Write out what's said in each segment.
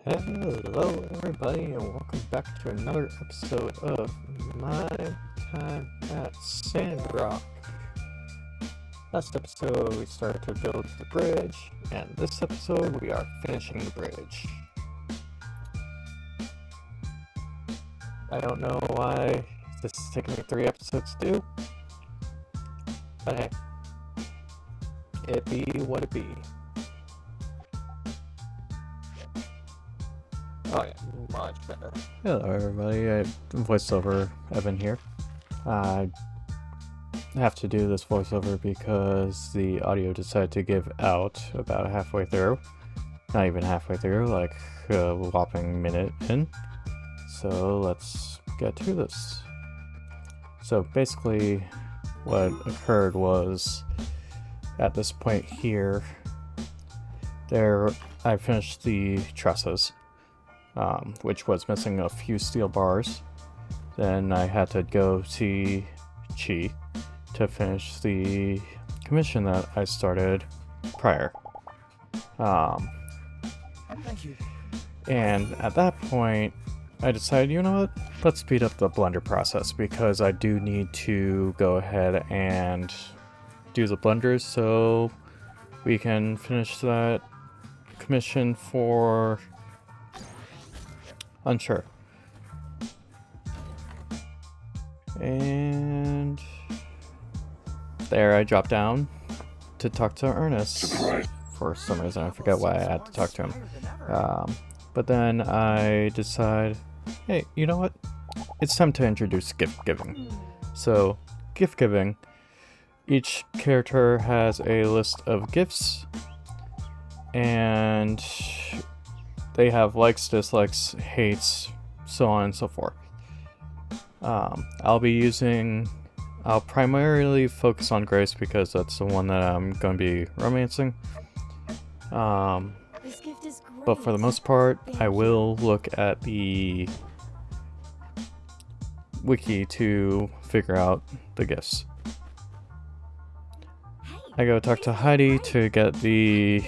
Hello everybody and welcome back to another episode of My Time at Sandrock. Last episode we started to build the bridge, and this episode we are finishing the bridge. I don't know why this is taking me 3 episodes to do, but hey, it be what it be. Oh yeah, much better. Hello everybody, voiceover Evan here. I have to do this voiceover because the audio decided to give out about halfway through. Not even halfway through, like a whopping minute in. So let's get to this. So basically what occurred was, at this point here, I finished the trusses. Which was missing a few steel bars. Then I had to go see Chi to finish the commission that I started prior. Thank you. And at that point, I decided, you know what, let's speed up the blender process because I do need to go ahead and do the blenders so we can finish that commission for Unsure. And there I dropped down to talk to Ernest. For some reason, I forget why I had to talk to him. But then I decide, hey, you know what? It's time to introduce gift giving. So, gift giving. Each character has a list of gifts, and they have likes, dislikes, hates, so on and so forth. I'll primarily focus on Grace because that's the one that I'm going to be romancing. This gift is great. But for the most part, I will look at the wiki to figure out the gifts. I go talk to Heidi to get the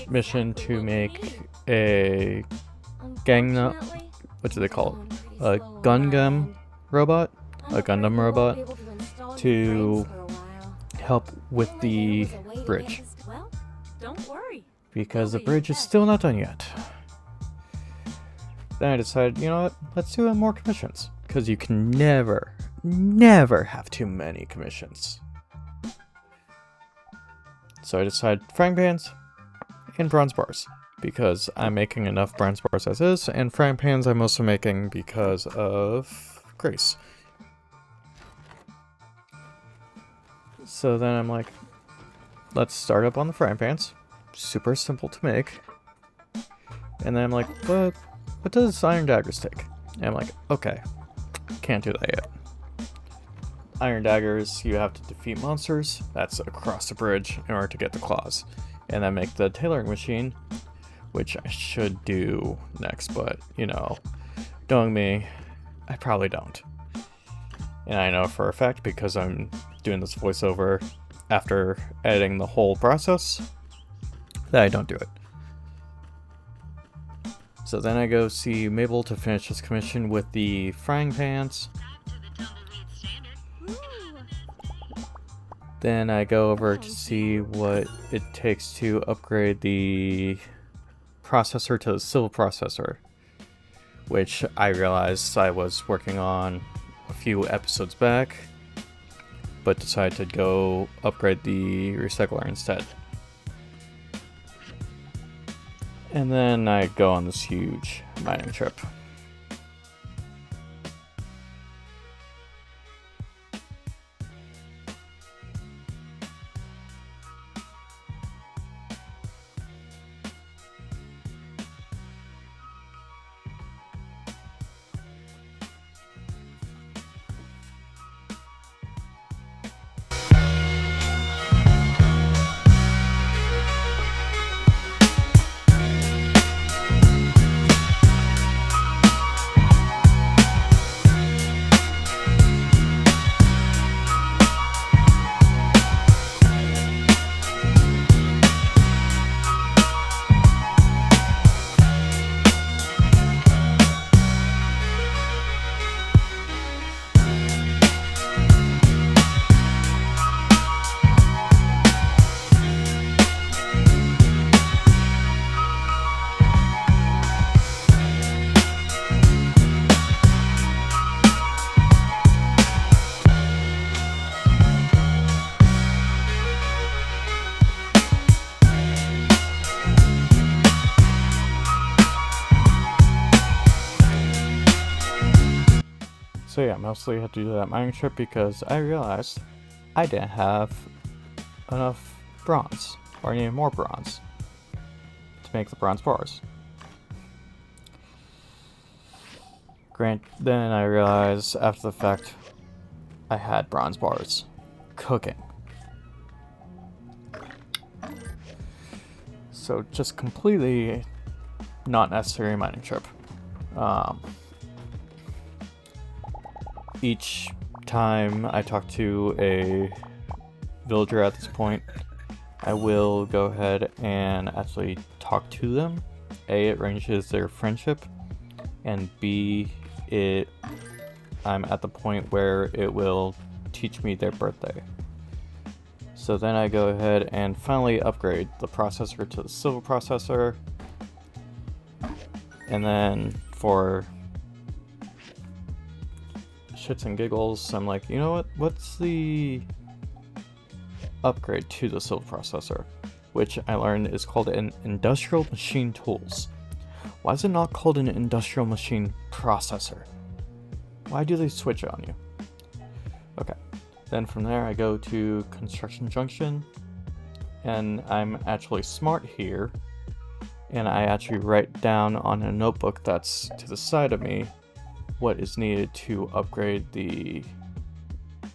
mission to make a what do they call it? A Gundam robot? A Gundam robot to help with the bridge. Well, don't worry. Because the bridge is still not done yet. Then I decided, you know what? Let's do more commissions. Because you can never have too many commissions. So I decided frying pans and bronze bars. Because I'm making enough bronze bars as is, and frying pans I'm also making because of Grace. So then I'm like, let's start up on the frying pans. Super simple to make. And then I'm like, what does iron daggers take? And I'm like, okay, can't do that yet. Iron daggers, you have to defeat monsters. That's across the bridge in order to get the claws. And then make the tailoring machine, which I should do next, but, you know, knowing me, I probably don't. And I know for a fact, because I'm doing this voiceover after editing the whole process, that I don't do it. So then I go see Mabel to finish this commission with the frying pans. Then I go over to see what it takes to upgrade the processor to the civil processor, which I realized I was working on a few episodes back, but decided to go upgrade the recycler instead. And then I go on this huge mining trip. So yeah, mostly had to do that mining trip because I realized I didn't have enough bronze, or I needed more bronze to make the bronze bars. Then I realized after the fact I had bronze bars cooking. So just completely not necessary mining trip. Each time I talk to a villager at this point, I will go ahead and actually talk to them. A, it arranges their friendship, and B, I'm at the point where it will teach me their birthday. So then I go ahead and finally upgrade the processor to the silver processor. And then for shits and giggles, I'm like, you know what? What's the upgrade to the silver processor? Which I learned is called an industrial machine tools. Why is it not called an industrial machine processor? Why do they switch it on you? Okay. Then from there I go to Construction Junction, and I'm actually smart here, and I actually write down on a notebook that's to the side of me what is needed to upgrade the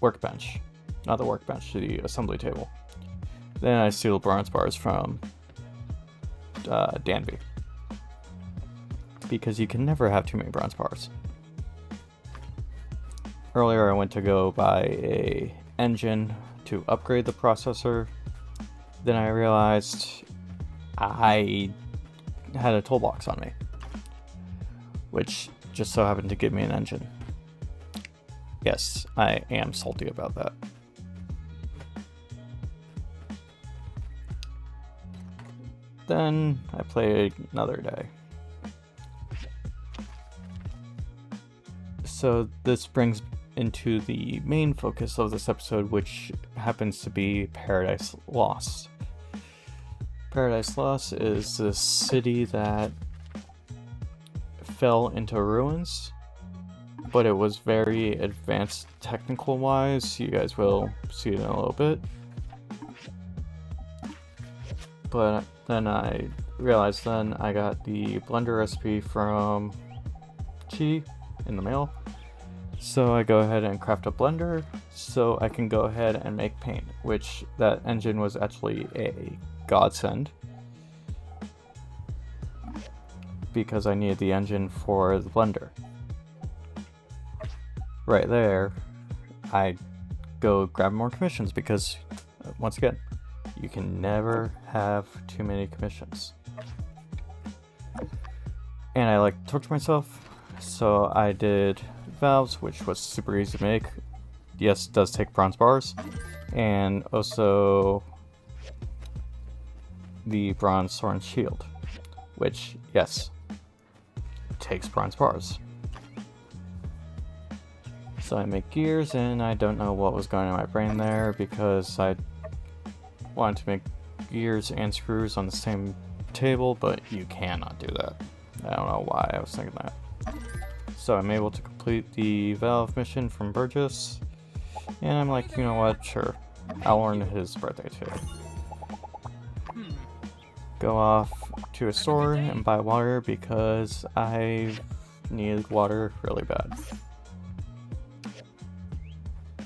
workbench. Not the workbench, the assembly table. Then I steal bronze bars from Danby, because you can never have too many bronze bars. Earlier I went to go buy a engine to upgrade the processor. Then I realized I had a toolbox on me, which just so happened to give me an engine. Yes, I am salty about that. Then I played another day. So this brings into the main focus of this episode, which happens to be Paradise Lost. Paradise Lost is this city that fell into ruins, but it was very advanced technical wise. You guys will see it in a little bit. But then I realized then I got the blender recipe from Chi in the mail. So I go ahead and craft a blender so I can go ahead and make paint, which that engine was actually a godsend, because I needed the engine for the blender. Right there, I go grab more commissions because, once again, you can never have too many commissions. And I like to torture myself, so I did valves, which was super easy to make. Yes, it does take bronze bars, and also the bronze sword and shield, which, yes, takes bronze bars. So I make gears, and I don't know what was going on in my brain there, because I wanted to make gears and screws on the same table, but you cannot do that. I don't know why I was thinking that. So I'm able to complete the valve mission from Burgess, and I'm like, you know what, sure, I'll learn his birthday too. Go off to a store and buy water because I needed water really bad.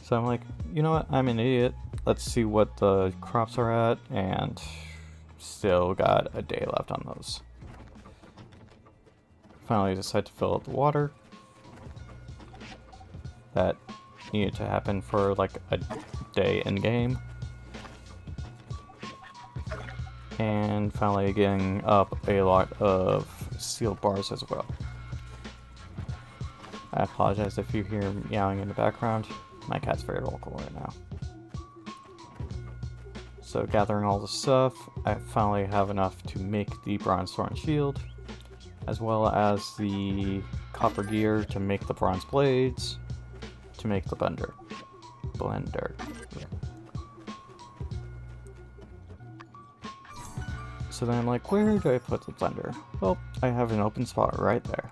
So I'm like, you know what, I'm an idiot. Let's see what the crops are at, and still got a day left on those. Finally decide to fill up the water. That needed to happen for like a day in game. And finally getting up a lot of steel bars as well. I apologize if you hear meowing in the background. My cat's very vocal right now. So gathering all the stuff, I finally have enough to make the bronze sword and shield, as well as the copper gear to make the bronze blades, to make the blender. So then I'm like, where do I put the blender? Well, I have an open spot right there.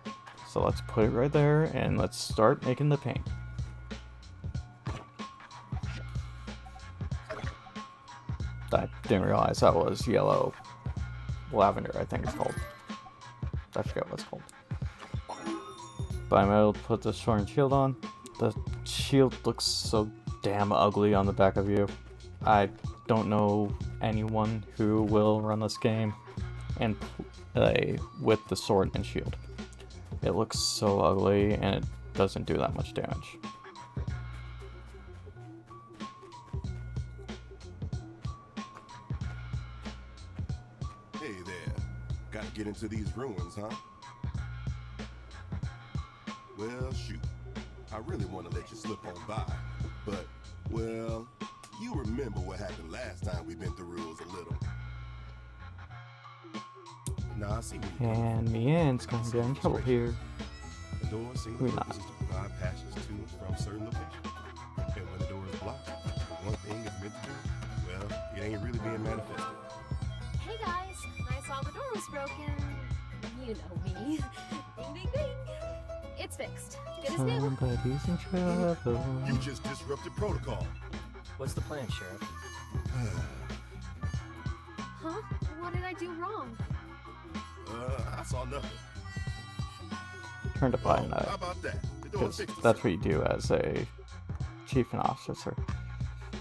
So let's put it right there and let's start making the paint. I didn't realize that was yellow lavender, I think it's called. I forget what it's called. But I'm able to put the sword and shield on. The shield looks so damn ugly on the back of you. I don't know anyone who will run this game and play with the sword and shield. It looks so ugly and it doesn't do that much damage. Hey there. Gotta get into these ruins, huh? Well, shoot. I really want to let you slip on by. But, well, you remember what happened last time we bent the rules a little. Nah, I see what you're doing. And Mian's gonna get in trouble here. The door single Maybe not. purpose is to provide passages to and from certain locations. And when the door is blocked, the one thing is meant to do, well, it ain't really being manifested. Hey guys, I saw the door was broken. You know me. Ding ding ding. It's fixed. Good as new. Somebody's in trouble. You just disrupted protocol. What's the plan, Sheriff? Huh? What did I do wrong? I saw nothing. Turn to find How that. about that? The door Because fixed that's itself. what you do as a chief and officer.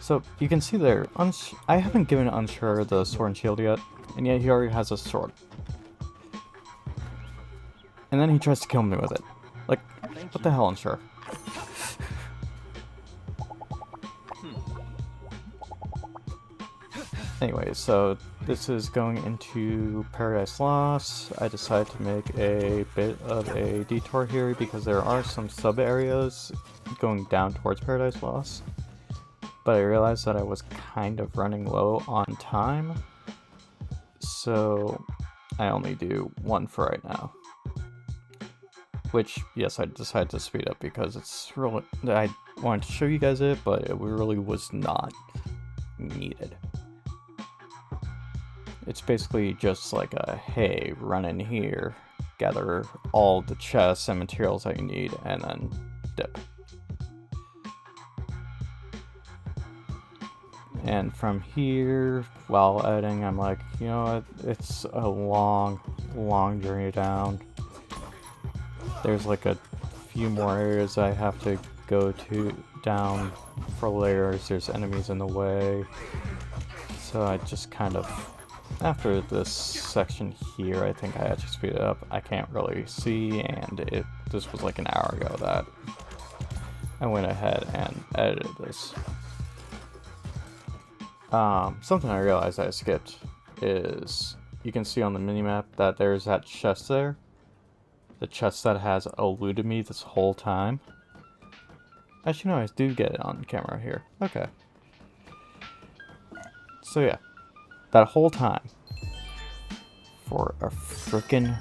So you can see there, I haven't given Unsure the sword and shield yet, and yet he already has a sword. And then he tries to kill me with it. Like, what the hell, Unsure? Anyway, so this is going into Paradise Lost. I decided to make a bit of a detour here because there are some sub areas going down towards Paradise Lost. But I realized that I was kind of running low on time. So I only do one for right now. Which, yes, I decided to speed up because it's really, I wanted to show you guys it, but it really was not needed. It's basically just like a, hey, run in here, gather all the chests and materials that you need, and then dip. And from here, while editing, I'm like, you know what, it's a long, long journey down. There's like a few more areas I have to go to down for layers. There's enemies in the way. So I just kind of, after this section here, I think I had to speed it up. I can't really see, and this was like an hour ago that I went ahead and edited this. Something I realized I skipped is, you can see on the minimap that there's that chest there. The chest that has eluded me this whole time. Actually, no, I do get it on camera here. Okay. So yeah, that whole time, for a frickin'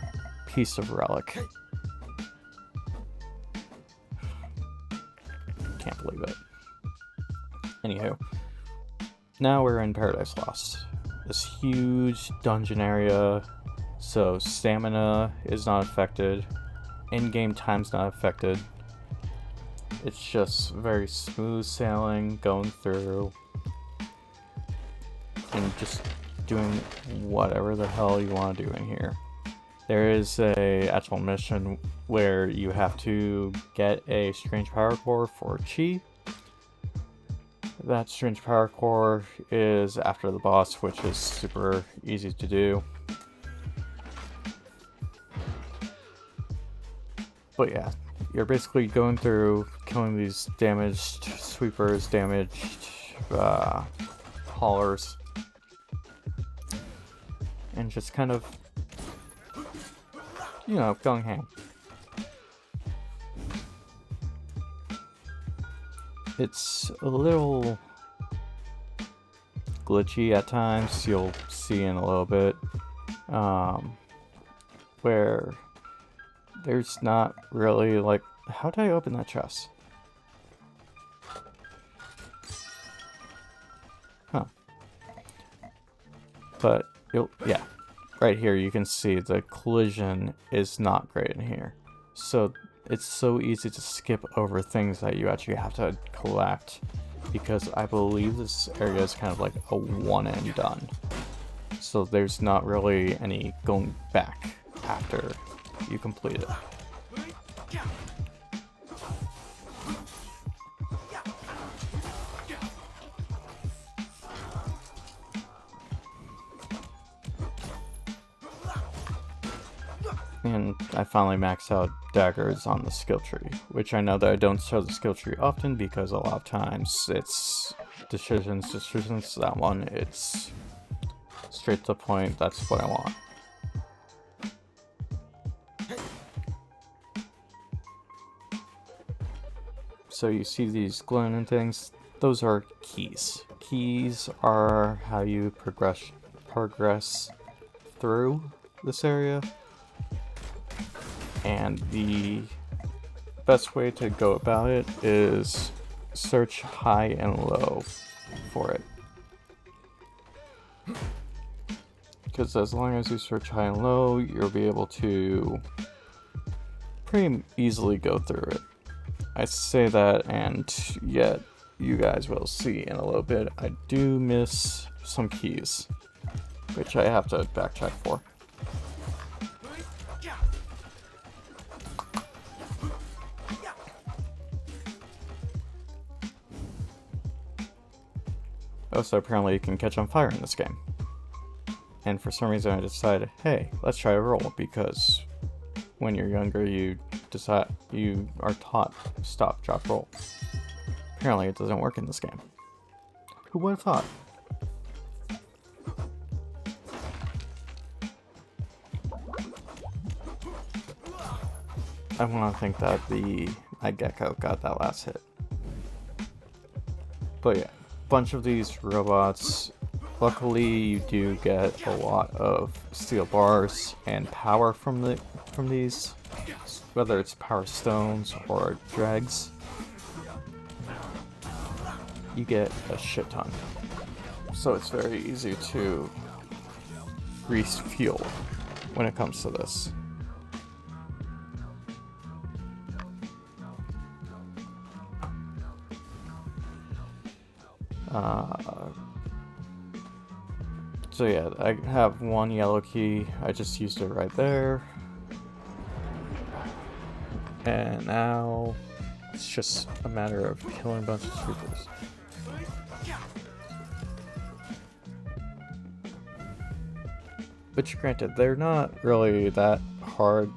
piece of relic. Can't believe it. Anywho, now we're in Paradise Lost. This huge dungeon area, so stamina is not affected, in-game time's not affected. It's just very smooth sailing, going through, and just doing whatever the hell you want to do in here. There is a actual mission where you have to get a strange power core for Chi. That strange power core is after the boss, which is super easy to do. But yeah, you're basically going through killing these damaged sweepers, damaged haulers, and just kind of, you know, going ham. It's a little glitchy at times, you'll see in a little bit, where there's not really, like, how did I open that chest? Huh. But, yeah, right here you can see the collision is not great in here. So it's so easy to skip over things that you actually have to collect, because I believe this area is kind of like a one and done. So there's not really any going back after you complete it. And I finally maxed out daggers on the skill tree, which I know that I don't show the skill tree often because a lot of times it's decisions. That one, it's straight to the point, that's what I want. So you see these glowing things, those are keys. Keys are how you progress through this area. And the best way to go about it is search high and low for it. Because as long as you search high and low, you'll be able to pretty easily go through it. I say that, and yet you guys will see in a little bit, I do miss some keys, which I have to backtrack for. Also, apparently you can catch on fire in this game. And for some reason I decided, hey, let's try a roll, because when you're younger you are taught stop, drop, roll. Apparently it doesn't work in this game. Who would have thought? I want to think that the gecko got that last hit. But yeah, bunch of these robots. Luckily you do get a lot of steel bars and power from these, whether it's power stones or dregs. You get a shit ton. So it's very easy to refuel when it comes to this. So yeah, I have one yellow key. I just used it right there. And now it's just a matter of killing a bunch of sweepers. Which granted, they're not really that hard.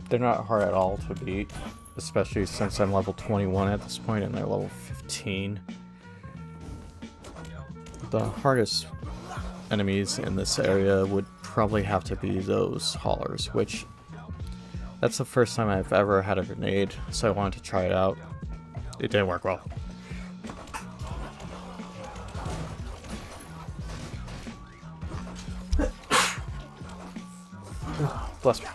They're not hard at all to beat, especially since I'm level 21 at this point and they're level 15. The hardest enemies in this area would probably have to be those haulers, which that's the first time I've ever had a grenade, so I wanted to try it out. It didn't work well. Bless me.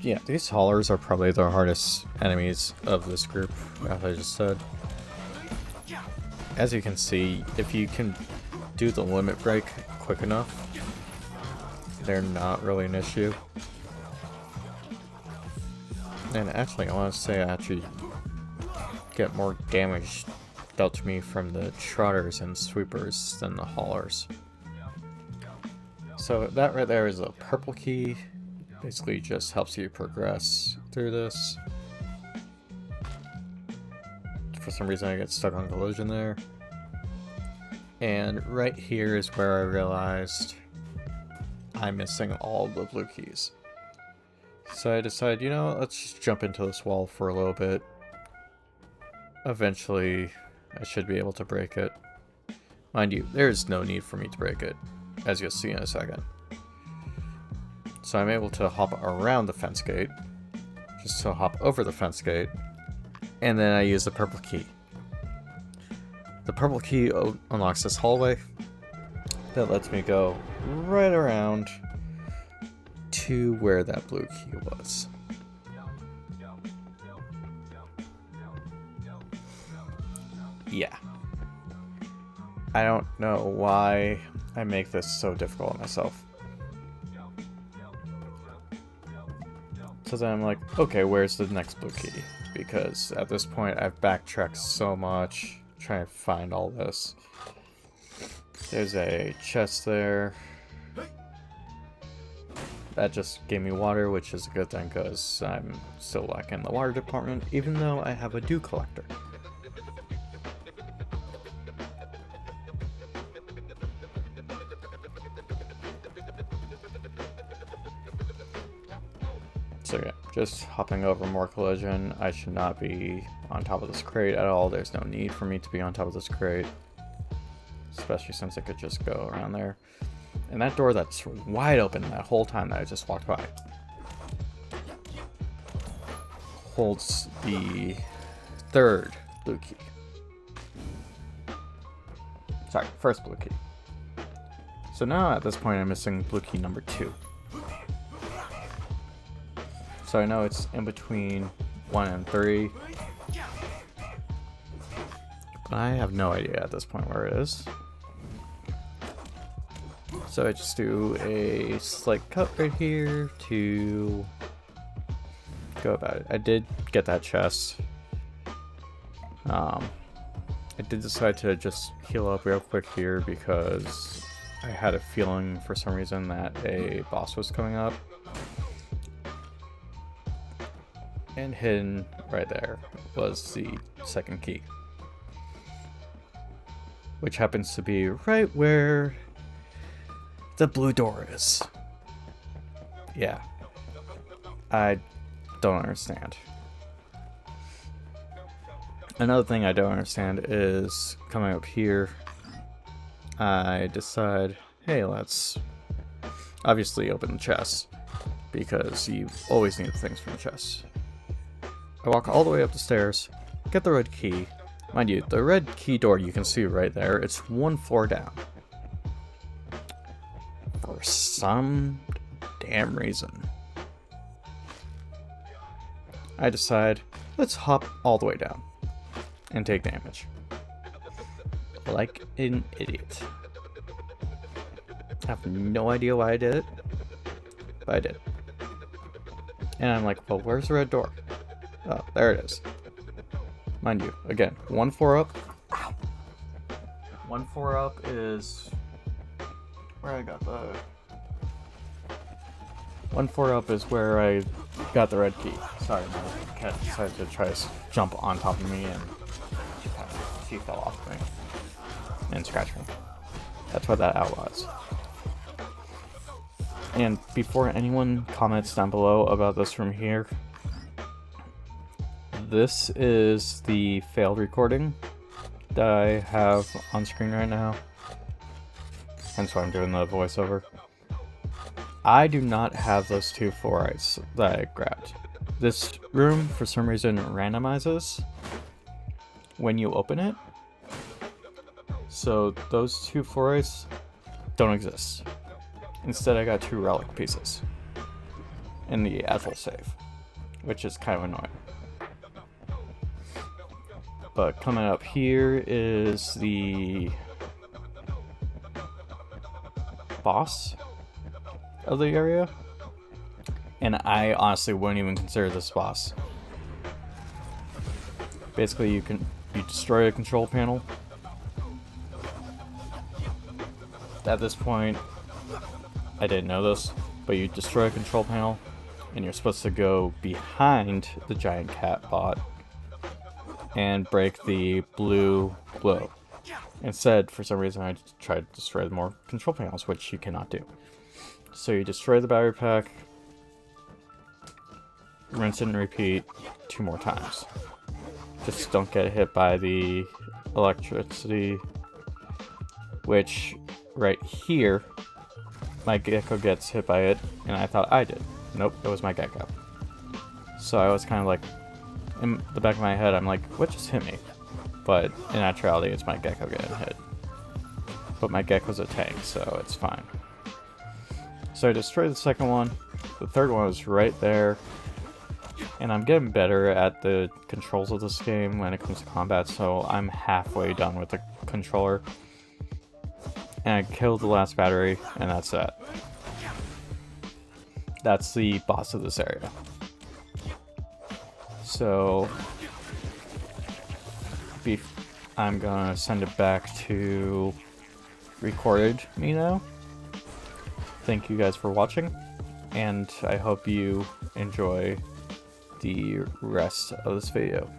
Yeah, these haulers are probably the hardest enemies of this group, as I just said. As you can see, if you can do the limit break quick enough, they're not really an issue. And actually, I want to say I actually get more damage dealt to me from the trotters and sweepers than the haulers. So that right there is a purple key. Basically just helps you progress through this. For some reason I get stuck on collision there. And right here is where I realized I'm missing all the blue keys. So I decided, you know, let's just jump into this wall for a little bit. Eventually I should be able to break it. Mind you, there is no need for me to break it, as you'll see in a second. So I'm able to hop around the fence gate, just to hop over the fence gate, and then I use the purple key. The purple key unlocks this hallway that lets me go right around to where that blue key was. Yeah. I don't know why I make this so difficult on myself. So then I'm like, okay, where's the next blue key? Because at this point I've backtracked so much trying to find all this. There's a chest there. That just gave me water, which is a good thing because I'm still lacking the water department, even though I have a dew collector. So yeah, just hopping over more collision. I should not be on top of this crate at all. There's no need for me to be on top of this crate. Especially since I could just go around there. And that door that's wide open that whole time that I just walked by holds the third blue key. Sorry, first blue key. So now at this point I'm missing blue key number 2. So I know it's in between 1 and 3. But I have no idea at this point where it is. So I just do a slight cut right here to go about it. I did get that chest. I did decide to just heal up real quick here because I had a feeling for some reason that a boss was coming up. And hidden right there was the second key, which happens to be right where the blue door is. Yeah, I don't understand. Another thing I don't understand is coming up here, I decide, hey, let's obviously open the chest because you always need things from the chest. I walk all the way up the stairs, get the red key. Mind you, the red key door you can see right there, it's 1 floor down. For some damn reason. I decide, let's hop all the way down and take damage. Like an idiot. I have no idea why I did it, but I did. And I'm like, well, where's the red door? Oh, there it is. Mind you, again, 1 floor up. Ow. 1 floor up is where I got the... 1 floor up is where I got the red key. Sorry, my cat decided to try to jump on top of me and she fell off me and scratched me. That's what that owl was. And before anyone comments down below about this from here, this is the failed recording that I have on screen right now. Hence why I'm doing the voiceover. I do not have those 2 fluorites that I grabbed. This room, for some reason, randomizes when you open it. So those 2 fluorites don't exist. Instead, I got 2 relic pieces in the actual save, which is kind of annoying. But coming up here is the boss of the area, and I honestly wouldn't even consider this boss. Basically, you destroy a control panel. At this point, I didn't know this, but you destroy a control panel, and you're supposed to go behind the giant cat bot and break the blue glow. Instead, for some reason, I tried to destroy more control panels, which you cannot do. So you destroy the battery pack, rinse and repeat 2 more times. Just don't get hit by the electricity, which right here, my gecko gets hit by it, and I thought I did. Nope, it was my gecko. So I was kind of like, in the back of my head, I'm like, what just hit me? But in actuality, it's my gecko getting hit. But my gecko's a tank, so it's fine. So I destroyed the second one. The third one was right there. And I'm getting better at the controls of this game when it comes to combat, so I'm halfway done with the controller. And I killed the last battery, and that's it. That's the boss of this area. So, I'm gonna send it back to recorded me now. Thank you guys for watching, and I hope you enjoy the rest of this video.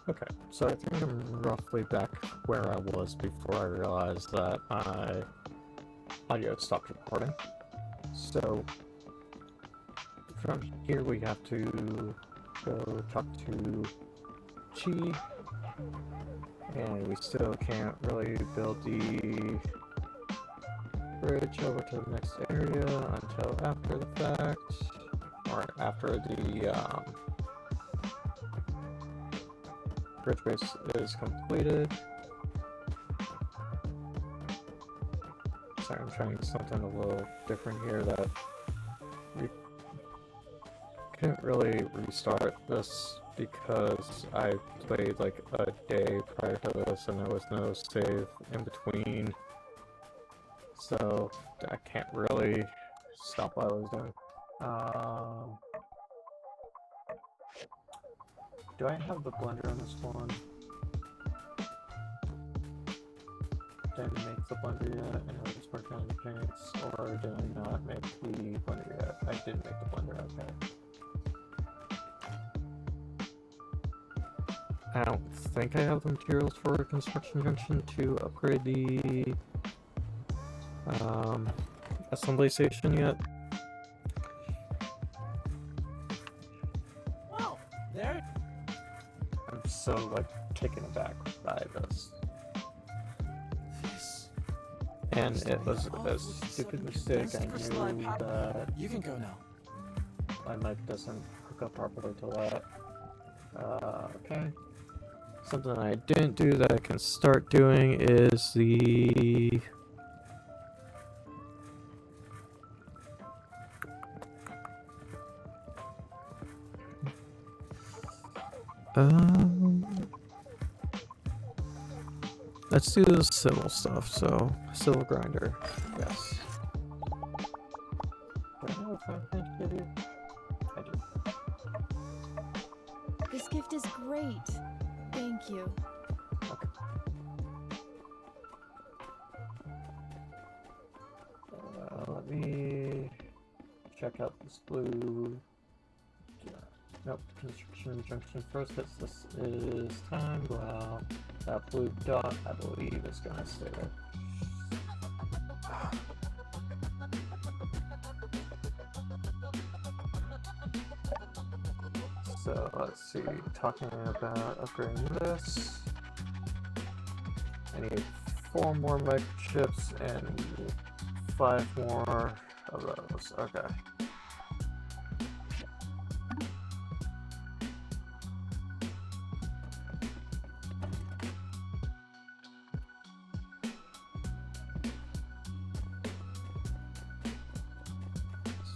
Okay, so I think I'm roughly back where I was before I realized that my audio stopped recording. So, from here we have to go talk to Chi, and we still can't really build the bridge over to the next area until after the fact, or after the bridge base is completed. Sorry, I'm trying something a little different here that we couldn't really restart this because I played like a day prior to this and there was no save in between, so I can't really stop what I was doing. Do I have the blender on this one? Did I make the blender yet? And I was working on the mechanics, or did I not make the blender yet? I did make the blender, okay. I don't think I have the materials for a construction junction to upgrade the assembly station yet. Oh, there. I'm so like taken aback by this. And it was a stupid mistake. I knew that You can go now. my mic doesn't hook up properly to that. Okay. Something I didn't do that I can start doing is the let's do the civil stuff. So civil grinder, yes. Do I know what time to give you? I do. This gift is great. Thank you. Okay. Let me check out this blue. Nope, construction junction first, because this is time. Well, that blue dot, I believe, is gonna stay there. So let's see, talking about upgrading this. I need 4 more mic chips and 5 more of those. Okay.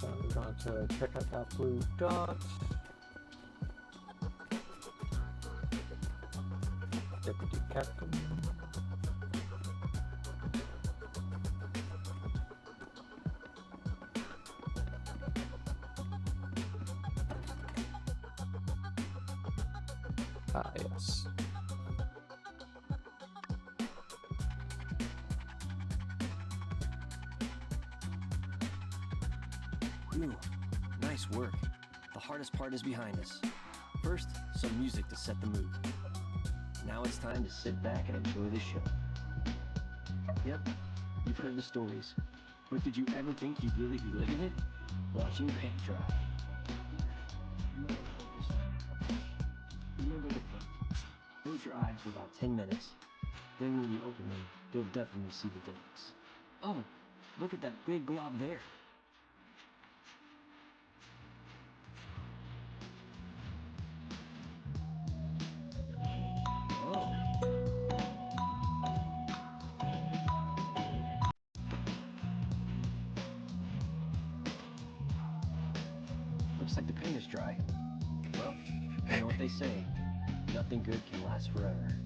So I'm going to check out that blue dot. Deputy Captain. Ah, yes. Ooh, nice work. The hardest part is behind us. First, some music to set the mood. Now it's time to sit back and enjoy the show. Yep, you've heard the stories. But did you ever think you'd really be living it? Watching paint dry. Remember the paint. Close your eyes for about 10 minutes. Then when you open them, you'll definitely see the difference. Oh, look at that big blob there. looks like the paint is dry. Well, you know what they say. Nothing good can last forever.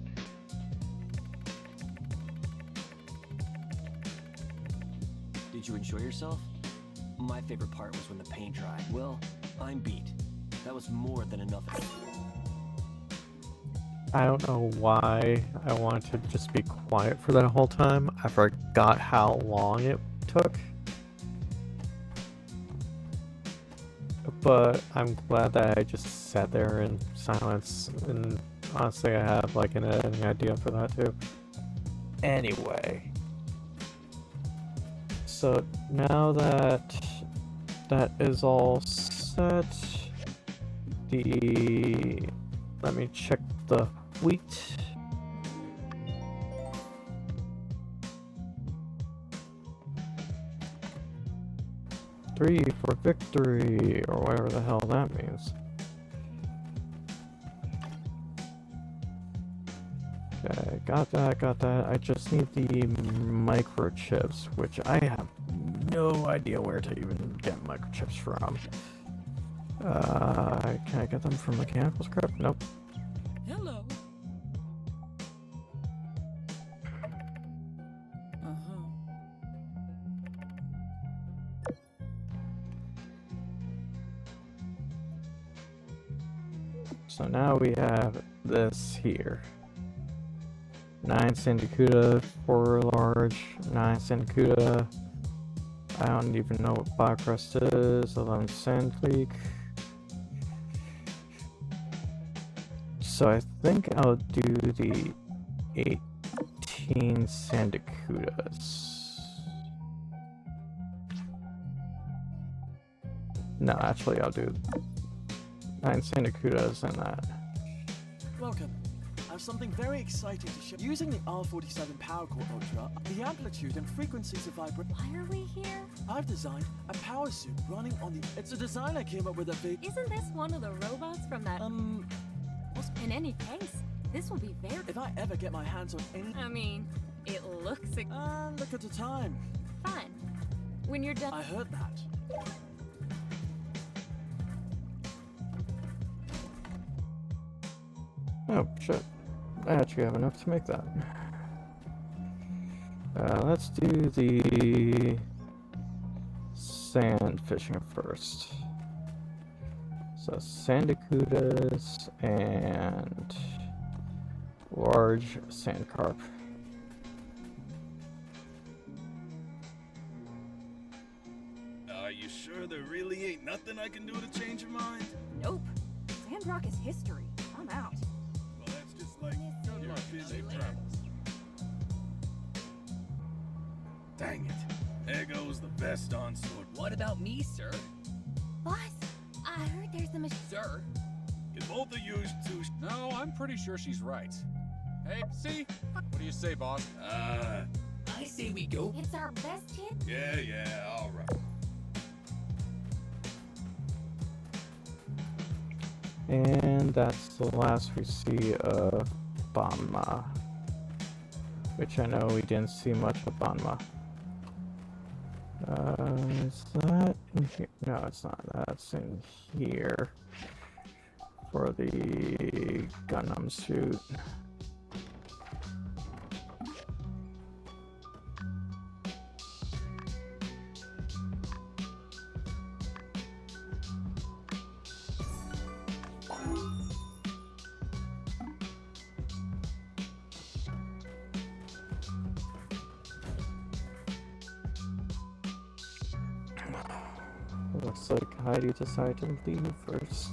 Did you enjoy yourself? My favorite part was when the paint dried. Well, I'm beat. That was more than enough. I don't know why I wanted to just be quiet for that whole time. I forgot how long it took. But I'm glad that I just sat there in silence, and honestly I have like an editing idea for that too. Anyway. So now that that is all set, let me check the wheat. Three for victory, or whatever the hell that means. Okay, got that. I just need the microchips, which I have no idea where to even get microchips from. Can I get them from mechanical scrap? Nope. Hello. So now we have this here. 9 Sandacuda, 4 large, 9 Sandacuda. I don't even know what Biocrust is, 11 Sand Leak. So I think I'll do the 18 Sandacudas. No, actually I'll do 9 Sandacudas and that. Welcome. I have something very exciting to share. Using the R47 Power Core Ultra, the amplitude and frequencies of vibration. Why are we here? I've designed a power suit running on the. It's a design I came up with a big. Isn't this one of the robots from that? In any case, this will be very. If I ever get my hands on any. I mean, it looks Look at the time. fun. When you're done. I heard that. Oh, shit. I actually have enough to make that. Let's do the sand fishing first. So Sandacudas and large sand carp. Are you sure there really ain't nothing I can do to change your mind? Nope. Sandrock is history. I'm out. Well, that's just like you're busy travels. Dang it. There goes the best onslaught. What about me, sir? Boss, I heard there's a machine. Sir? Can both of you two... No, I'm pretty sure she's right. Hey, see? What do you say, boss? I say we go. It's our best hit. Yeah, all right. And that's the last we see of Banma. Which I know we didn't see much of Banma. Is that in here? No, it's not. That's in here. For the Gundam suit. Looks like Heidi decided to leave first.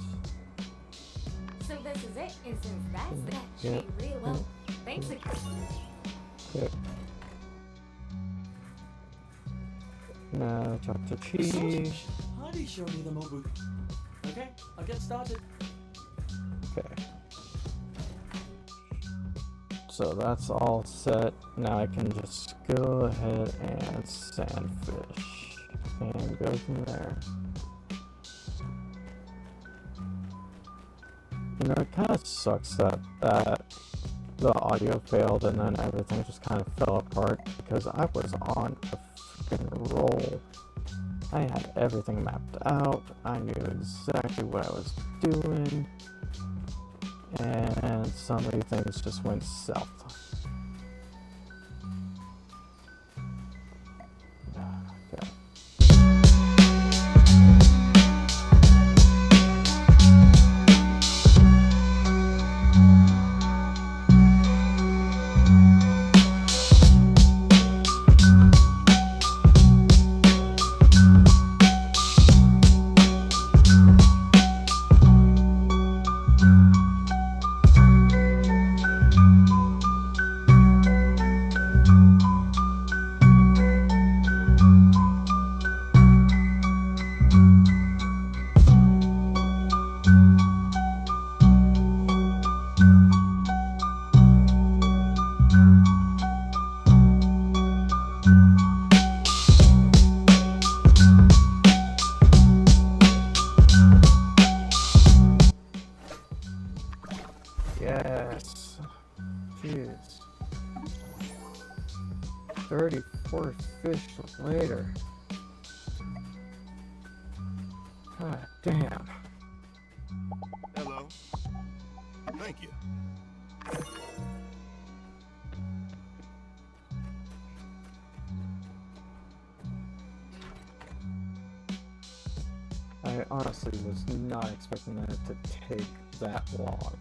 So this is it, and since that's that, Yeah. she really well. Thanks. Yep. Now talk to Chi. Sausage. Heidi showed me the mobile. Okay, I'll get started. Okay. So that's all set. Now I can just go ahead and sandfish and go from there. You know, it kind of sucks that the audio failed and then everything just kind of fell apart because I was on a freaking roll. I had everything mapped out. I knew exactly what I was doing. And suddenly things just went south. Okay. Yes. Jeez. 34 fish later. God damn. Hello. Thank you. I honestly was not expecting that to take that long.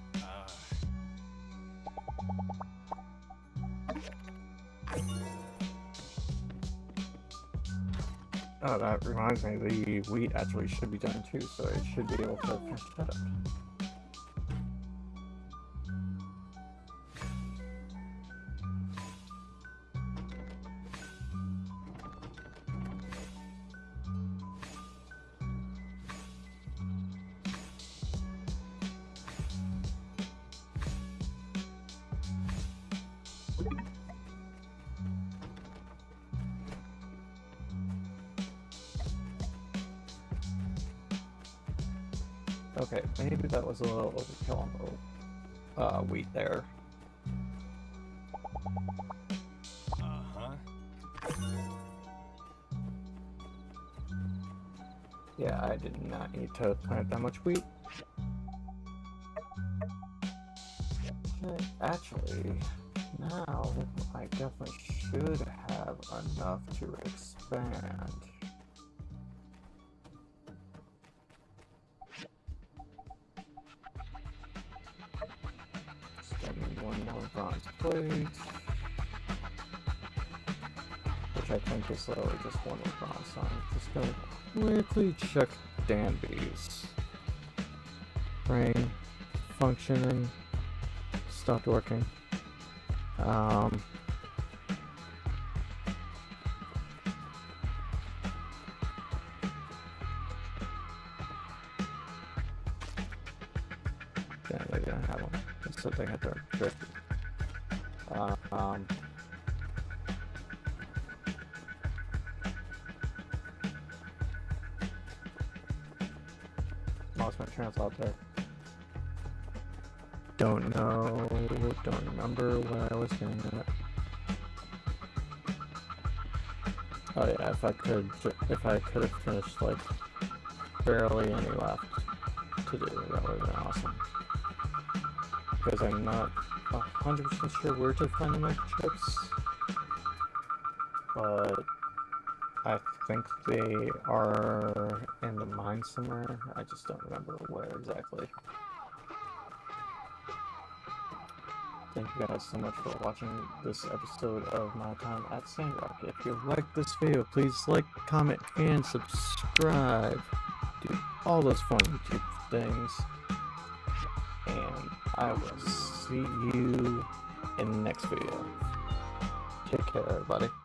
Oh, that reminds me, the wheat actually should be done too, so I should be able to finish that up. Okay, maybe that was a little overkill on the wheat there. Yeah, I did not need to plant that much wheat. Okay, actually, now I definitely should have enough to expand. One more bronze plate, which I think is literally just one more bronze. So I'm just gonna quickly check Danby's. Brain functioning, stopped working. Yeah, they didn't have them. So they had their trick. Lost my train of thought there. Don't know, don't remember what I was getting at. Oh yeah, if I could have finished like barely any left to do, that would have been awesome. Because I'm not 100% sure where to find the microchips, but I think they are in the mine somewhere. I just don't remember where exactly. Thank you guys so much for watching this episode of my time at Sandrock. If you liked this video, please like, comment, and subscribe. Do all those fun YouTube things. And I will see you in the next video. Take care, everybody.